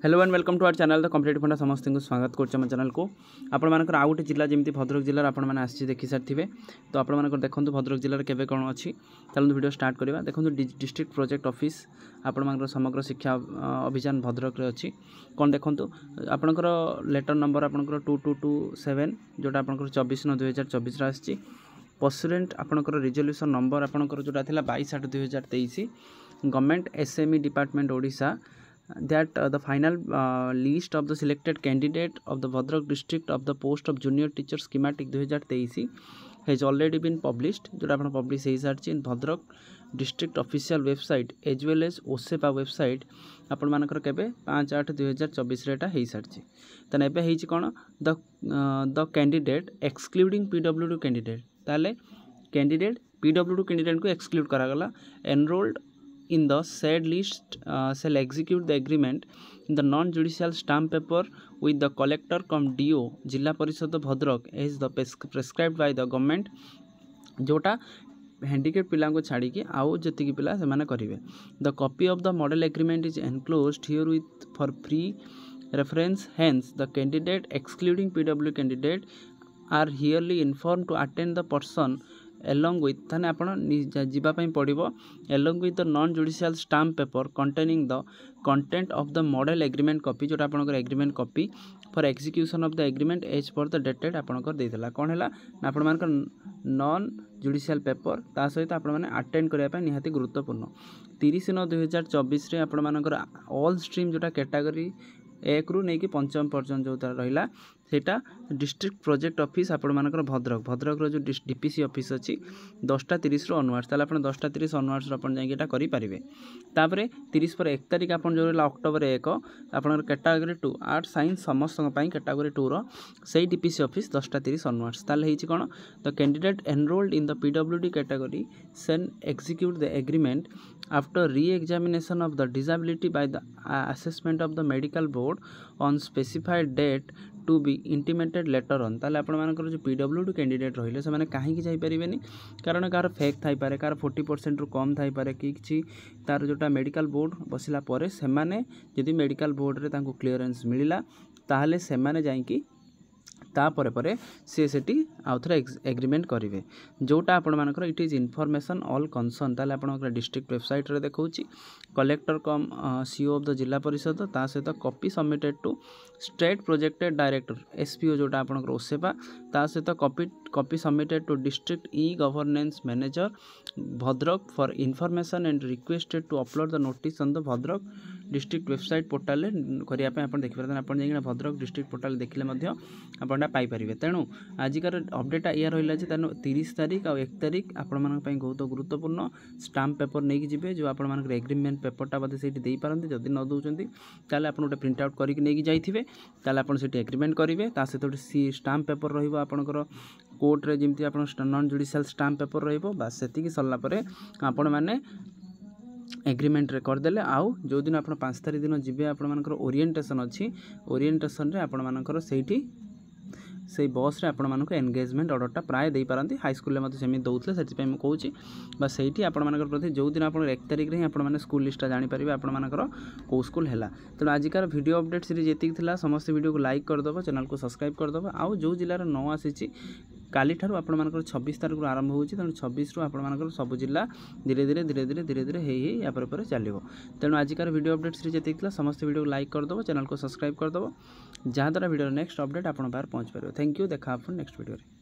Hello and welcome to our channel the competitive funda समस्त को स्वागत कर चैनल को आपर आउ गोटे जिला जमी भद्रक जिलार आपने देखी सारी तो आपर देखो भद्रक जिलार केवे कौन अच्छी चलते वीडियो स्टार्ट करवा देखो डिस्ट्रिक्ट प्रोजेक्ट ऑफिस आपर समग्र शिक्षा अभियान भद्रक अच्छी कौन देखो आपणकर लेटर नंबर आपणकर 2227 जोटा आपणकर 24/9/2024 आसी परसुरेंट आपणकर रिजोल्यूशन नंबर आपणकर जोटा थिला 22/8/2023 government SME department Odisha that the final list of the selected candidate of the Bhadrak district of the post of junior teacher schematic 2023 has already been published जो आपन पब्लिश हो सारी in Bhadrak district official website as well as OSEPA website आपण मानकर केबे 5/8/2024 रेटा हो सारी तने एबे हेछि कोन the candidate excluding PWD candidate ताले कैंडिडेट पीडब्ल्यूडी कैंडिडेट को एक्सक्लूड करा गला enrolled in the said list shall execute the agreement in the non-judicial stamp paper with the collector cum DO जिला परिषद Bhadrak as the prescribed by the government जोटा हैंडिकेप पिला को छाड़ी कि आउ जति पिला से माने करिवे the copy of the model agreement is enclosed herewith for free reference hence the candidate excluding PW candidate are hereby inform to attend the person along with थाने आपण जीवाई पड़ो along with the non-judicial stamp paper containing the content of the model agreement copy जोटा आपनकर agreement copy for execution of the agreement as per the dated आपनकर देइतला कोन हैला ना आपण मानकर नॉन जुडिशियल पेपर ता सहित आपण माने अटेंड करिया पय निहाती गुरुत्वपूर्ण 30/9/2024 रे आपण मानकर ऑल स्ट्रीम जोटा कैटेगरी 1 रु नहीं कि 5म पर्यंत जो रहा सेटा डिस्ट्रिक्ट प्रोजेक्ट ऑफिस आपण मानकर भद्रक जो डीपीसी ऑफिस अच्छी 10:30 ऑनवर्ड्स ताले आपण 10:30 ऑनवर्ड्स आपण जाई एटा करि परिबे तापरे 30 पर 1 तारिख आपण जो रहा अक्टोबर 1 आपण कैटेगरी 2 आर्ट साइंस समस्त पई कैटेगरी 2 रो सेही डीपीसी ऑफिस 10:30 ऑनवर्ड्स ताले हेछि कोन the candidate enrolled in the PWD category सेन एक्जीक्यूट द एग्रीमेंट आफ्टर री-examination of the disability by the assessment of the medical board on specified date to be intimated later on ताले आपण मानकर जो PWD candidate रहिले से माने काहे कि जाई परिबेनी कारण कार फेक थाई पारे कार 40% रु कम थाई पारे कि किछि तार जोटा मेडिकल बोर्ड बसिला परे से माने यदि मेडिकल बोर्ड रे तांको क्लियरेंस मिलिला ताहले से माने जाई कि तापर परे सी सेटी आउ थरे एग्रीमेंट करेंगे जोटा आपण मानकर it is information all concern ताले आपण डिस्ट्रिक्ट वेबसाइट रे देखौची collector cum CO of the Zilla Parishad ता सहित copy submitted to state projected director SPO जोटा आपण ओसेपा ता सहित copy submitted to district e governance manager Bhadrak for information and requested to upload the notice on the Bhadrak district website portal करिया पे आपण देखि परतन आपण जाई भद्रक डिस्ट्रिक्ट पोर्टाल देखिले मध्य आपनटा पाई परिबे तेणु आजिकार अपडेट या रहिला जे तेणु 30 तारिख और 1 तारिख आपण मानक पई बहुत गुरुत्वपूर्ण स्टाम्प पेपर नहीं कि जिबे जो आपण मानक एग्रीमेंट पेपरटा बदे सेठी देई पारंती जदी न दउचंती ताले आपण ओटे प्रिंट आउट करिक नहीं कि जाइथिबे ताले आपण सेठी एग्रीमेंट करिवे ता से ओटे सी स्टाम्प पेपर रहिबो आपनकर कोर्ट रे जिमती आपण नॉन जुडिशियल स्टाम्प पेपर रहिबो बस सेति कि सरला परे आपण माने एग्रीमेंट रे कर देले आउ जो दिन आपण 5 तारिख दिन जिबे आपण मानकर ओरिएंटेशन अछि ओरिएंटेशन रे आपण मानकर सेठी से बस रे आपण मानक एंगेजमेंट ऑर्डरटा प्राय देई पारंती हाई स्कूल ले मते सेमी दउतले सेति पे म कहूची बस सेठी आपण मानकर प्रति जो दिन आपण 1 तारिख रे आपण माने स्कूल लिस्टटा जानि परिबे आपण मानकर को स्कूल हैला तो आजिकार वीडियो अपडेट सीरीज एतिक थिला समस्त वीडियो को लाइक कर दबो चैनल को सब्सक्राइब कर दबो आउ जो जिल्ला रे न आसीची काली ठारू आपण मानकर 26 तारिख रु आरंभ होउची तनो 26 रु आपण मानकर सब जिल्ला धीरे धीरे हेई या पर चलिबो तेणु आजिकार वीडियो अपडेट सीरीज एतिक थिला समस्त वीडियो को लाइक कर दबो चैनल को सब्सक्राइब कर दबो जहाँ द्वारा वीडियो नेक्स्ट अपडेट आपण बाहर पहुँच पारे थैंक यू देखा नेक्स्ट वीडियो।